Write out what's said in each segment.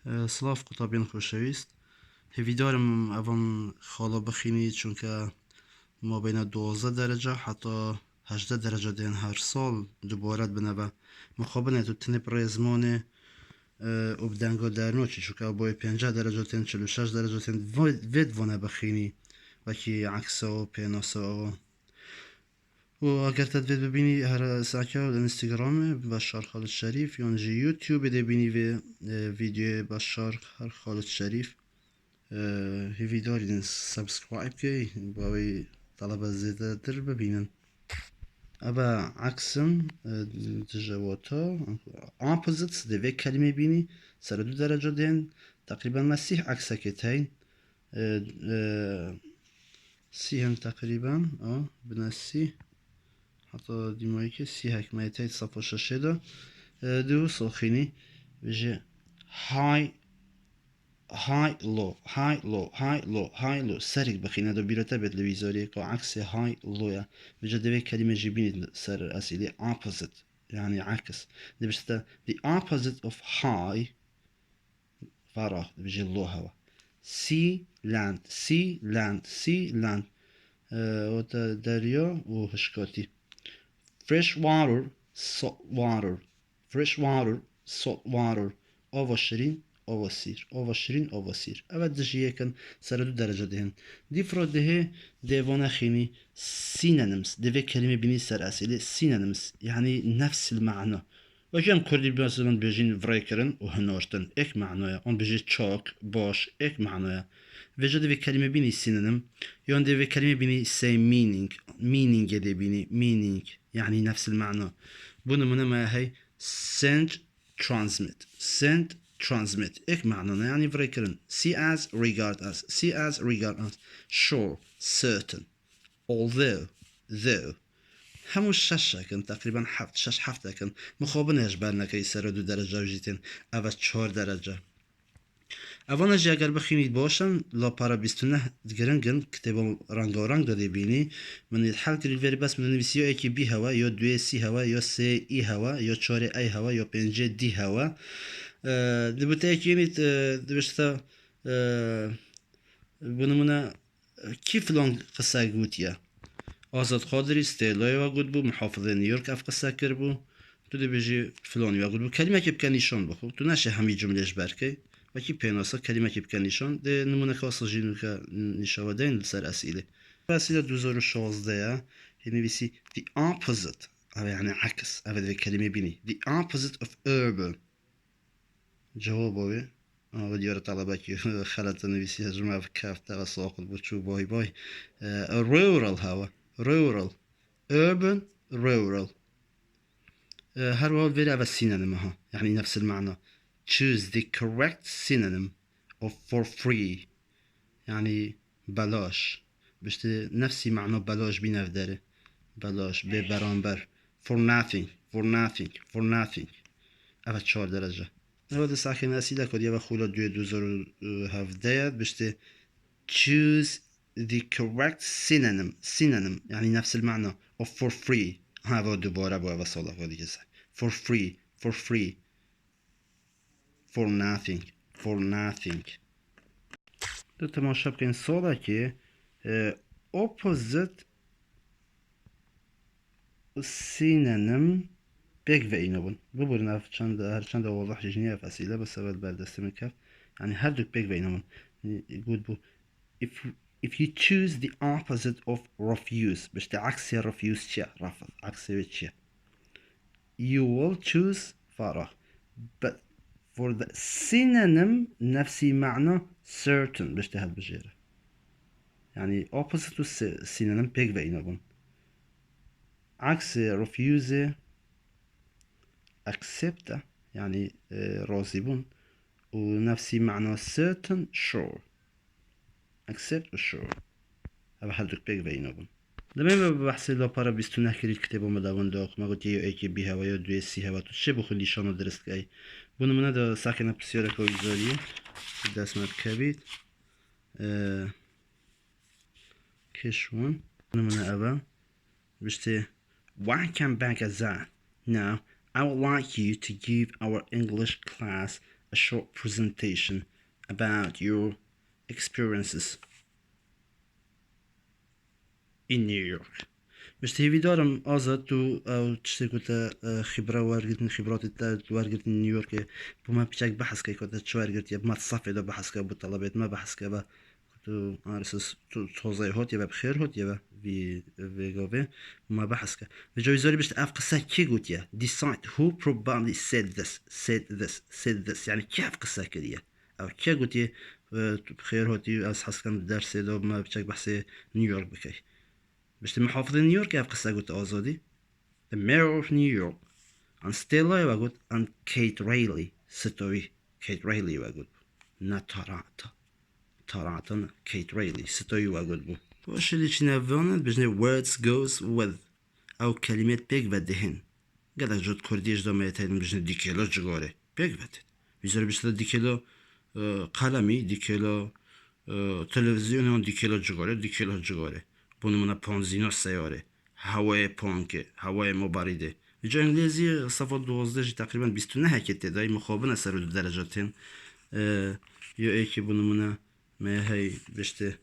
سلااف قوتابیان خۆشەویست هێویدارم ئەڤەن خاڵە بخینی چونکە ما بین 12 درجه حتی 18 درجه دین هر سال دوباره بنبه مخابنه تو تنه پریزمانه و بدنگا درنوچی چونکه بای 50 درجه تن 46 درجه تن وید وانه بخینی وکی عکسا و پیناسا و اگر تدوید ببینی هر ساکه و انستگرام بشار خالد شریف یا جی یوتیوب ده بینی و ویدیو بشار خالد شریف هیوی دارین سابسکرایب کی باوی طلب زیاده در ببینن ابا عکسم دجواتا opposites ده کلمه بینی سر 2 درجه دین تقریبا مسیح عکسه که تین سی هم تقریبا بنسی حتی دیمایی که سی حکمه تید صفحه ششه ده دو ساخینی بجه high low سرک بخینه دو بیرته به تلویزیونی که عکس high low بجه دوی کلمه جیبینی سر اسیلی opposite یعنی عکس ده بسته the opposite of high فراغ بجه low هوا sea land و دریا و هشکاتی fresh water salt water آوا شیرین آوا سیر اول دجیه کن سر 2 درجه دهن دیفرا ده دیوانه خینی synonyms دوی کلمه بینی سر اسئله synonyms یعنی نفس المعنى وكان كردي مثلا بيجين فريكرن وهنورتن اك معناه اون بيجي تشوك باش اك معناه وجد في كلمه بيني سينونيم يون دي في كلمه بيني same meaning دي بيني meaning يعني نفس المعنى بنا ما هي send transmit اك معناه يعني فريكرن see as regard as sure certain although though هموش شش کن تقریبا شش هفته کن مخابنش برنکه سر 2 درجه وجیتن اول 4 درجه اوانش اگر بخینید باشن لا پارا 29 گرنگن کتاب رنگارنگ داده بینی من الحال کردی وری بس من نویسی یا اکی بی هوا یا 2 سی هوا یا 3 ای هوا یا 4 ای هوا یا 5 دی هوا دبته اکی دبشتا بنمونه کیف لونگ قصه گوتیه آزاد قادری استیلای و گود بو محافظه نیویورک اف قصه کر بو تو دی بجی فلانی و گود بو کلمه که بکن نشان بخو تو نشه همی جملهش برکی و کی پیناسا کلمه که بکن نشان ده نمونه که اصلا جینو که نشاوه دین سر اسئله اسئله 2016 نویسی the opposite یعنی عکس اول کلمه بینی the opposite of urban جوابه دیار طلبه که خلط نویسی هجمه في کاف تا ساقط بود شو بای rural هوا urban rural هر واحد فيري على synonym ها يعني نفس المعنى choose the correct synonym of for free يعني بلاش بشت نفسي معنى بلاش بينف داره بلاش ببرانبر for nothing اول 4 درجة هذا ساكن اسئله كوديا بخولا 2017 بشت choose the correct synonym يعني نفس المعنى of for free هذا دوباره با وصله ودی که for free for nothing دو تماشا بکن ساله که opposite synonym بيك و اینو بون ببرنا هر چند واضح جنيه فاسيله بس اول بردسته من كف يعني هر دوك بيك و اینو بون يقول بو if you choose the opposite of refuse باش عكس refuse چه رفض عكس چه you will choose فراغ but for the synonym نفسي معنى certain باش تهد بجيره يعني opposite synonym بيك و اینو بون عكس refuse accept يعني راضي بون ونفسي معنى certain sure accept و sure هذا هردوك بيك بينه بون لما بحث لا بارا 29 كريت كتابه مدون داخ ما قلت يو ايكي بي هوا يو 2 سي هوا تو چه بخلی شانو درست گای بونو منه دا ساکنه بسیاره که ویزاری دست مد کبید کشون بونو منه اول بشته welcome back as that now I would like you to give our English class a short presentation about your experiences in New York. باش هیویدارم آزاد تو او تشتی کتا خبرة وارگرتن خبرات تا وارگرتن نيويورك بما بيشاك بحث كي كتا شوارگرت يا بما تصفي دا بحث كا بطلبات ما بحث كا با كتو عارسس توزي هوت يا بخير هوت يا في غوفي ما بحث كا بجوي زوري باش تعرف قصة كي قلت يا decide who probably said this يعني كيف قصة كريه او كي قلت يا بخير هوتي از حس كان درس دو ما بيشاك بحث نيويورك بكي باش محافظ نيويورك كيف قصة قلت آزادي the mayor of New York and Stella وقلت and Kate Rayleigh ستوي Kate Rayleigh وقلت نا تاراتا Kate Rayleigh ستوي وقلت بو واش اللي تنافونا باش words goes with او كلمات بيك بدهن قالك جود كرديش دو ميتين باش ديكيلو جغوري بيك بدهن بيزار باش ديكيلو قلمي ديكيلو تلفزيون ديكيلو جغوري بونمونا پانزینو سیاره هوای پانکه هوای مبارده اینجا انگلیسی صفحه 12 تقریبا 29 حرکت دای مخابن اثر دو درجاتین یا ایکی بونمونا مهی بشته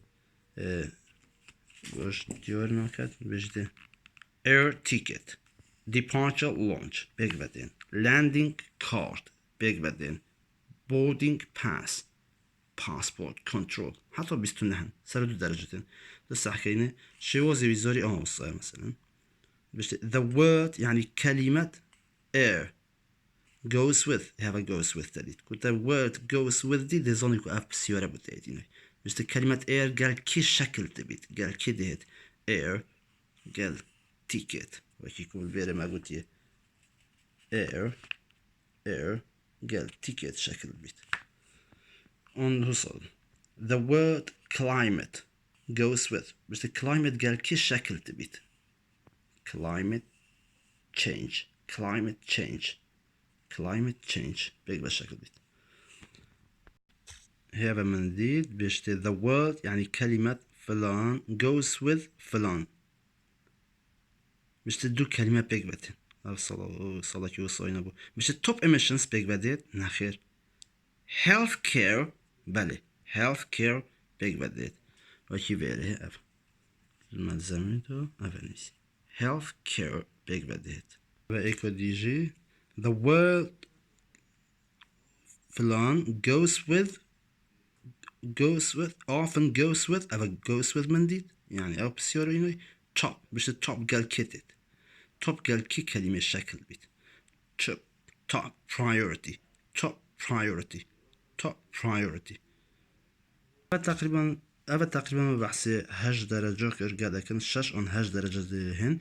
باش دیار نکرد بشته air ticket departure launch بگودین landing card بگودین boarding pass passport control حتی 29 سر دو درجاتين لسه حكينا شوازي وزاري وصاير مثلا باش the word يعني كلمة air goes with have a goes with تديت كنت the word goes with دي ديزوني كو اف بسيورة بتاعتين باش كلمة air قال كي شكل تبيت قال كي دهت air قال ticket وكي كون فيري ما قلت air قال ticket شكل بيت the word climate goes with بس climate قال كي شكل تبيت climate change بيقبل شكل بيت هذا منديد بيشت the word يعني كلمة فلان goes with فلان بيشت دو كلمة بيقبت صلاة كي وصينا بو بيشت top emissions بيقبت نخير healthcare بله healthcare بيقبت وكي فيري اف الملزمه دو افنيسي healthcare بيقبت وايكو دي جي the word فلان often goes with أو goes with منديد يعني أو بسيوريني top بس top قال كتت top قال كي كلمة شكل بيت top priority تقريبا بحثي 8 درجة كرجع لكن 6 on 8 درجة دهن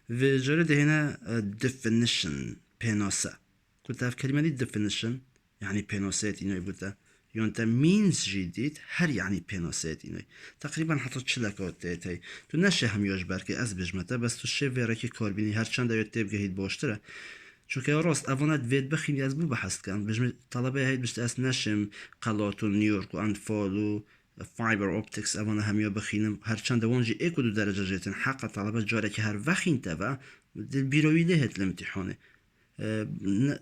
في جرد هنا definition بينوسا كنت في كلمة دي definition يعني بينوسات إنه يبغى يونتا means جديد هر يعني بينوسات إنه تقريبا حطت شلكة وتاي تنشى هم يوش بركي از بجمته بس تو شيء وراكي كاربيني هر چند دايت تبقى هيد باشتره چونکه راست اوانت وید بخیم از بو بحث کن بجم طلبه هید بشت اس نشم قلات و نیویورک و انفال و فایبر اپتیکس اوان همیا بخینم هر چند وانجی یک و دو درجه جیتن حق طلبه جاره که هر وخین تبا بیروی لهت الامتحانه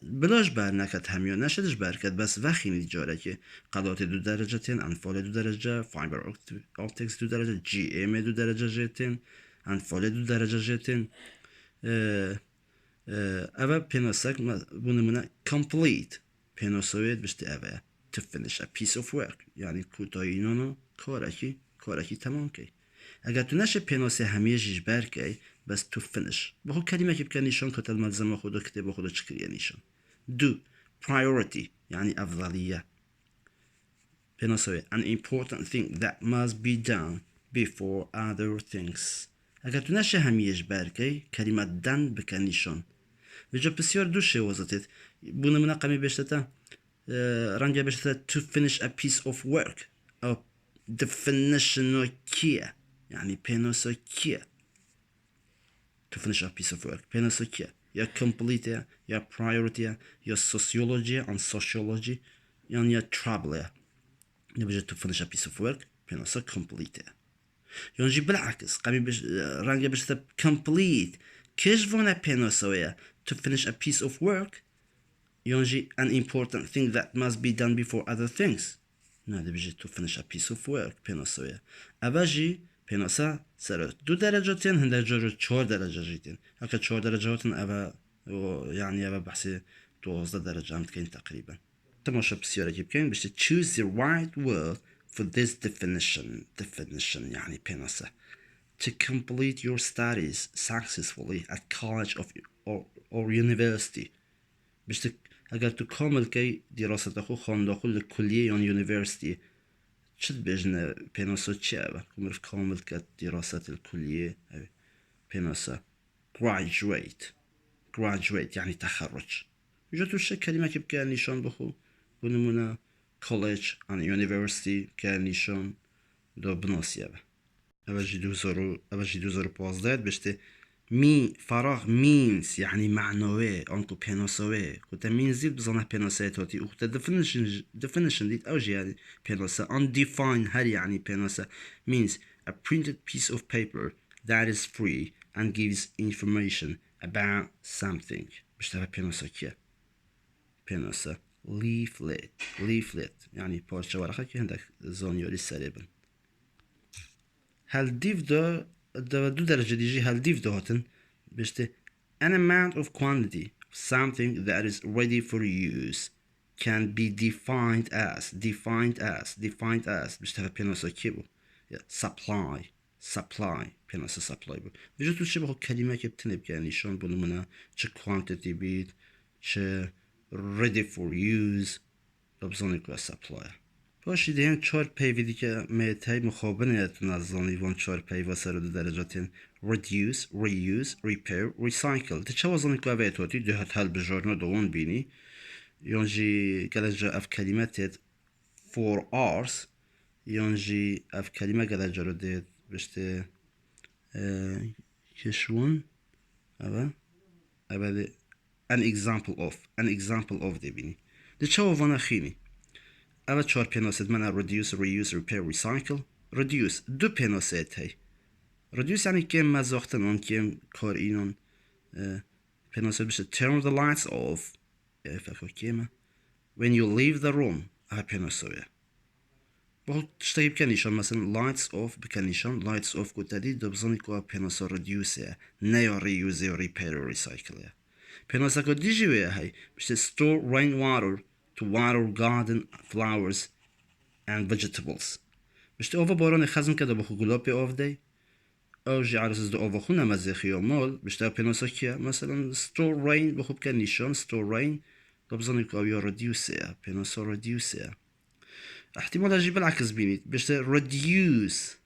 بلاش بر نکت همیا نشدش برکت بس وخینی جاره که قلات 2 درجه تن انفال 2 درجه فایبر اپتیکس 2 درجه جی ام 2 درجه جیتن انفال 2 درجه جیتن اول پیناسک بونمونه complete پیناسوید بشته اول to finish a piece of work یعنی کوتاهینانو کارکی تمام کی اگر تو نشه پیناسه همیشه بر کی بس to finish با خود کلمه که بکنی نشان کتل ملزم خودو کتاب خودو چکریه نشان do priority یعنی افضلیه پیناسوید an important thing that must be done before other things اگر تو نشه همیشه بر کی کلمه دن بکنی نشان وجا بسیار دوشه وزتید بونه من قمی بشته رنگه بشته to finish a piece of work او definition کیه یعنی پینوسا کیه to finish a piece of work پینوسا کیه یا complete یا priority یا sociology and sociology یا travel نبجه to finish a piece of work پینوسا complete یعنی بالعکس قمی رنگه بشته complete کش وانه پینوسا to finish a piece of work يونجي an important thing that must be done before other things. نادي بيجي to finish a piece of work بينوسويا. أباجي بينوسا سر 2 درجتين هندك جرو 4 درجة جيتين. هكا 4 درجاتن أبا يعني أبا بحسي 12 درجة متكين تقريبا. تماشى بسيارة كيبكين بيجي choose the right word for this definition يعني بينوسا. To complete your studies successfully at college or university. باش اگر تكمل كي دراستك خوانداخو لكلية یا يونيفرسيتي شد بجنه بيناسا تشابه كمرف كامل كدراسة الكلية بيناسا graduate يعني تخرج جاتو الشي كلمة كيف كان نيشان بخو بنمونا college and university كان نيشان دو بناسيابه أبجي 2015 بشتي مي فراغ means يعني معنوي أنكو بينوسوي كنت means ديت بزنه بينوسي توتي وكنت definition ديت أوجي يعني بينوسا undefined هل يعني بينوسا means a printed piece of paper that is free and gives information about something بشتغل بينوسا كيا بينوسا leaflet يعني بارشة ورقة كي عندك زونيو للسريبن هل ديف دو درجة ديجي هل ديف دوهتن بشتي an amount of quantity of something that is ready for use can be defined as بشتغل بينوسا كيبو supply بينوسا supply بجو تشبه كلمة كبتنب يعني شون بلومنا چه quantity بيت چه ready for use ببزانيكو supply باشی دهیم 4 پیویدی که میتای مخابنیت نزدانی وان 4 پیوا سر دو درجاتین reduce, reuse, repair, recycle ده چه وزنی که اوه توتی ده هل بجارنا دوان بینی یانجی گلجا اف کلمتت 4 hours یانجی اف کلمه گلجا رو دید بشته کشون اوه ده an example of ده بینی ده چه وزنی خینی أبا 4 بينوسيت منا reduce, reuse, repair, recycle. reduce دو بينوسيت هاي. reduce يعني كم مزاختن كم كار إينون بينوسيت بشه turn the lights off. فكر كيما. when you leave the room ها بينوسوية. بقول تشتغل بكنيشان مثلا lights off بكنيشان lights off كتادي دبزني كوا بينوسو reduce يا نيا reuse يا repair recycle يا. بينوسا كديجي ويا هاي بشه store rainwater to water garden flowers and vegetables بشتي اوفا باران خزم كده بخو گلاب اوف دي او جي عرسز دو اوفا خونه مزيخي مال بشتي بينوسا كيا مثلا store rain بخو بكن نيشان store rain قبضاني كاويا reduce بينوسا reduce احتمال اجيب العكس بينيت بشتي reduce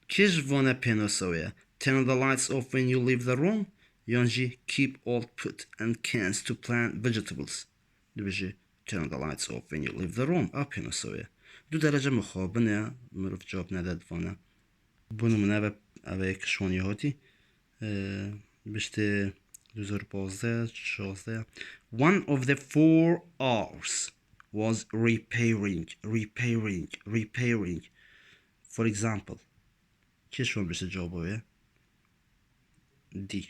كيش فانا بينوسا turn the lights off when you leave the room يانجي keep all put and cans to plant vegetables بيجي turn the lights off when you leave the room بينوسا 2 درجة مخابنة مرف جواب نداد فانا بونو منابا اوه شوانی هاتی بشته 2015 one of the 4 hours was repairing for example چه شون بشه جوابه D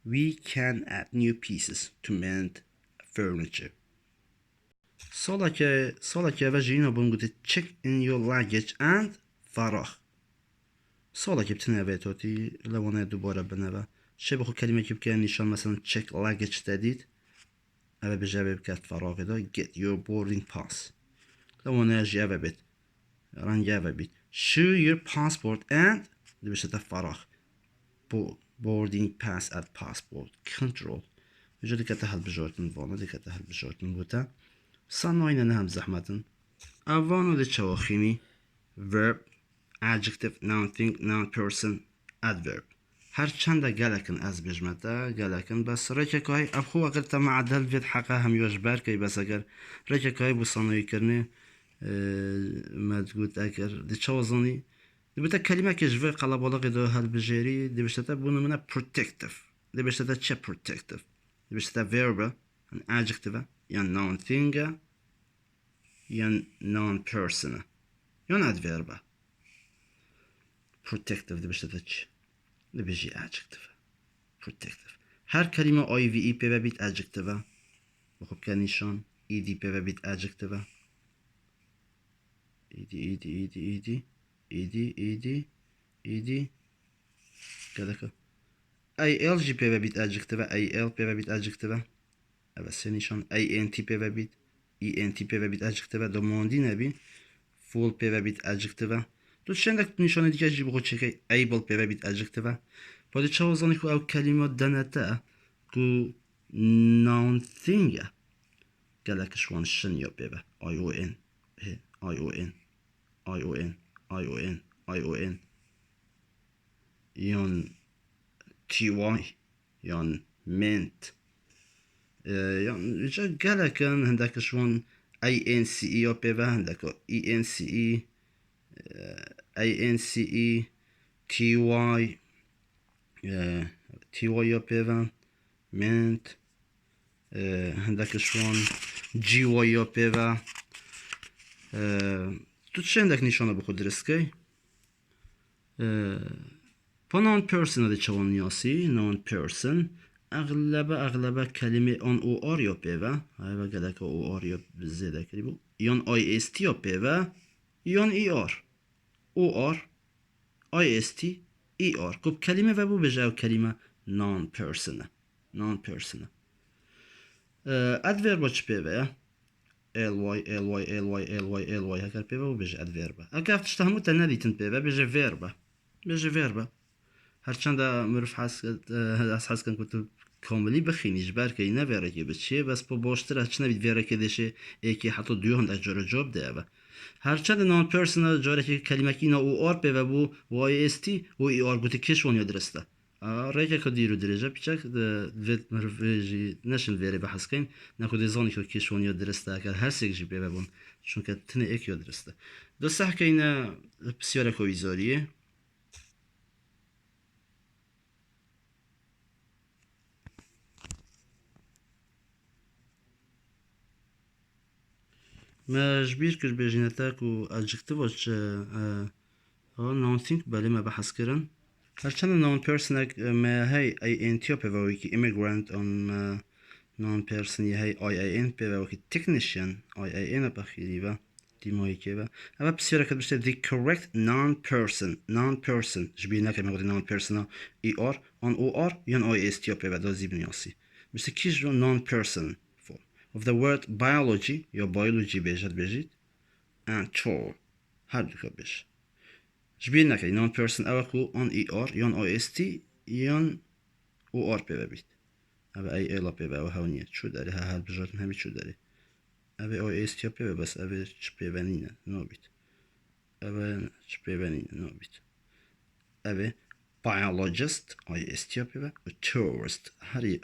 we can add new pieces to mend furniture سالا که اوه جینا بونگوتی check in your luggage and فراغ سالا که بتنه اوه توتی لوانه دوباره بنوه چه بخو کلمه که بکن نشان مثلا check luggage دادید اوه بجابه بکرد فراغ دا get your boarding pass لوانه جی اوه بید رنگ اوه بید show your passport and دی بشه تا فراغ boarding pass at passport control بجا دیکته هل بجارتن وانه دیکته هل بجارتن بوده صنعين نهم زحمة أفانو دي تشواخيني verb adjective noun thing noun person adverb هر چند گلکن از بجمده گلکن بس رککای ابخو اگر تا معدل بید حقا هم یوجبر که بس اگر رککای بو صنعی کرنه مدگود اگر دی چوازانی دی بتا کلمه که جوه قلبالغی دو هل بجیری دی بشتا بونو منه protective دی بشتا چه protective دی بشتا verb an adjective يعني noun thing يعني noun person يعني adverb protective دي بشتتش دي بيجي adjective protective هر كلمة IVE بيبقى بيت adjective بخوب که نیشان ایدی پیوه بیت ادجکتیوه ایدی كذا اي ال جي پیوه بیت ادجکتیوه اي ال پیوه بیت ادجکتیوه اوه سه نیشان اي ان تي پیوه بیت ای ان تي پیوه بیت ادجکتیوه دو ماندی نبین فول پیوه بیت ادجکتیوه تو چندک نشانه دیگه جی بخود چکه ایبل پیوه بیت ادجکتیوه باید چه وزانی که او کلمات دنته که نون ثینگه گلکش وان شن یا پیوه آی او ان آی او ان آی او ان آی او ان آی او ان یون تی وای یون منت یون جا گلکن هندکش وان ای ان سی ای یا پیوه هندکا ای ان سی ای ANCE TY TY یا پیوه منت هندکش وان GY یا پیوه تو چه هندک نیشانه بخود درست که پا نون پرسن ده چوان نیاسی نون پرسن اغلبه کلمه آن او آر یا پیوه های و گلک او آر یا زیده کری بو یان آی اس تی یا پیوه یان ای آر او آر آی اس تی ای آر کب کلمه و بو بجاو کلمه نون پرسنه ادورب چه پیوه ly هکر پیوه و بجه ادوربه اگر تشته همو تا ندیتن پیوه بجه وربه هرچند معروف حس کن که تو کاملی بخینیش برکه اینه وره که بچه بس با باشتر هرچ نبید وره که دشه ایکی حتی دوی هنده جاره جاب ده هرچند نان پرسنال جاره که کلمه که اینا او آر پیوه بو و آی اس تی و ای آر گوته کشوان یا درسته ریکه که دیرو درجه پیچک وید مروفیجی نشن وره بحث کن نکو دیزانی که کشوان یا درسته اگر هر سیک جی پیوه بون چون که تنه ایک یا درسته دو سح که اینه بسیاره کویزاریه مجبیر کرد بجینتک و adjectiveش نون think بله ما بحث کردن هرچند نون پرسنک ما هی ای ان تی پیوه که immigrant on نون پرسنی هی آی ان پیوه که technician آی ان بخیری و دیمایی که و اما بسیار که بشه the correct non person جبیر نکرد میگه non person ای آر on او آر یان آی اس تی پیوه دازی بنیاسی بشه کیش رو non person of the word biology یا biology بجید and tour هر دو که بشه جبیر نکرد non person اوکو on ای آر یان آی اس تی یان او آر پیوه بید اوه ای ایلا پیوه اوه هونیه چو داری ها هر بجاتن همی چو داری اوه آی اس تی پیوه بس اوه چه پیوه نینه نو بید اوه چه پیوه نینه نو بید اوه biologist آی اس تی پیوه و tourist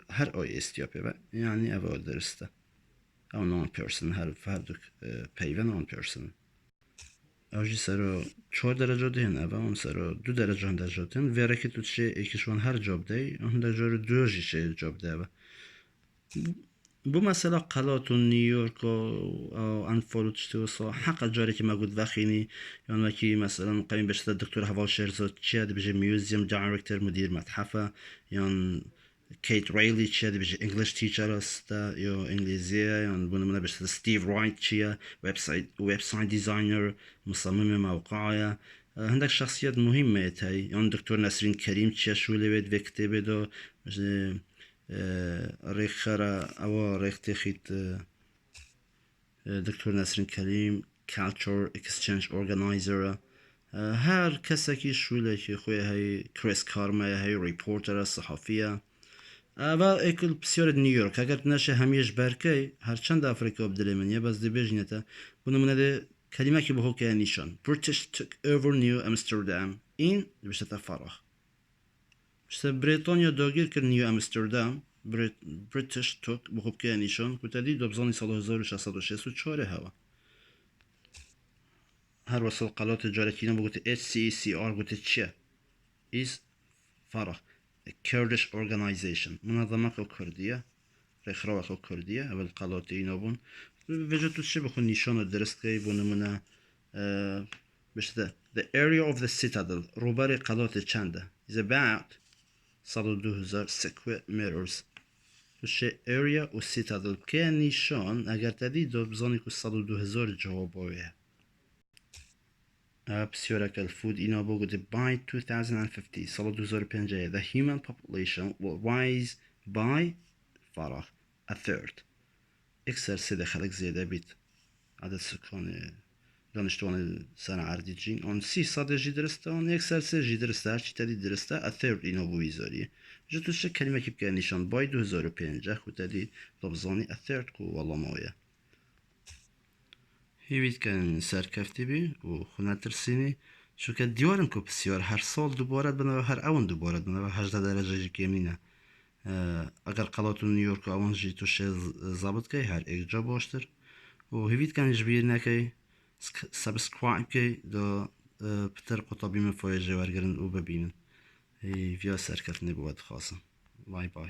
هر آی اس تی پیوه یعنی اوه درسته او نون پرسن هر فردک پیوه نون پرسن اوجی سر 4 درجه دهن اوه اون سر 2 درجه هم درجه دهن وره که تو چه ایکشون هر جاب ده اون درجه رو 2 جیشه جاب ده اوه بو مثلا قلات و نیویورک و انفالو تشتی و سا حق جاری که مگود وخینی یعنی وکی مثلا قیم بشته دکتور هوال شهرزاد چیه دی بجه میوزیم دایرکتر مدیر متحفه یعنی کیت ریلی چیه دی بجه انگلیش تیچر است یا انگلیزیه یعنی بونه بشته ستیو رایت چیه ویب سایت دیزاینر مصمم موقعه هندک شخصیت مهمه تایی یعنی دکتر نسرین کریم چیه شوله بید وکته بید و ریخرا او ریختی خید دکتر نسرین کریم culture exchange organizer هر کسی که شوله که خوی های کریس کارمای های ریپورتر صحافیه و اکل بسیار نیویورک اگر نشه همیش برکه هرچند افریقا بدلی منیه بس دی بجنیتا بونمونه ده کلمه که بخو که نیشان British took over New Amsterdam این بشه تفرخ بشه بریتانیا داگیر کرد نیو امستردام بریتیش توک بخوب که نیشان کتادی دوبزانی سال 1664 هوا هر وصل قلات جارتینا بگوته HCECR گوته چیه is فرح Kurdish Organization منظمه کردیه رخراوه کردیه اول قلات اینا بون وجود تو چه بخون نیشان درست که بونمونه بشه the area of the citadel روبر قلات چنده is about 102,000 square meters توشه area و citadel که نیشان اگر تدی دو بزانی که 102,000 جوابایه بسیارک الفود اینا بگوده by 2050 سال 2050 the human population will rise by فراغ a third اكثر سيدة خلق زيادة بيت عدد سكان دانشتوان سنة عردي جين اون 300 جي درسته اون اكثر سي جي درسته هرچی تدي درسته a third اینا بویزاریه جتوش کلمه که بکن نشان by 2050 خود تدي لبزاني a third کو والله ماویه هیوید کن سرکفتی بی و خونه ترسینی شو که دیارم که بسیار هر سال دوباره بنا و هر اون دوباره بنا و 18 درجه جی کمینه اگر قلات نیویورک اون جی توش ضابط که هر یک جا باشتر و هیوید کن جبیر نکی سابسکرایب که دا پتر قطابی مفایجه ورگرن و ببینن هی ویا سرکفتی بود خاصم بای بای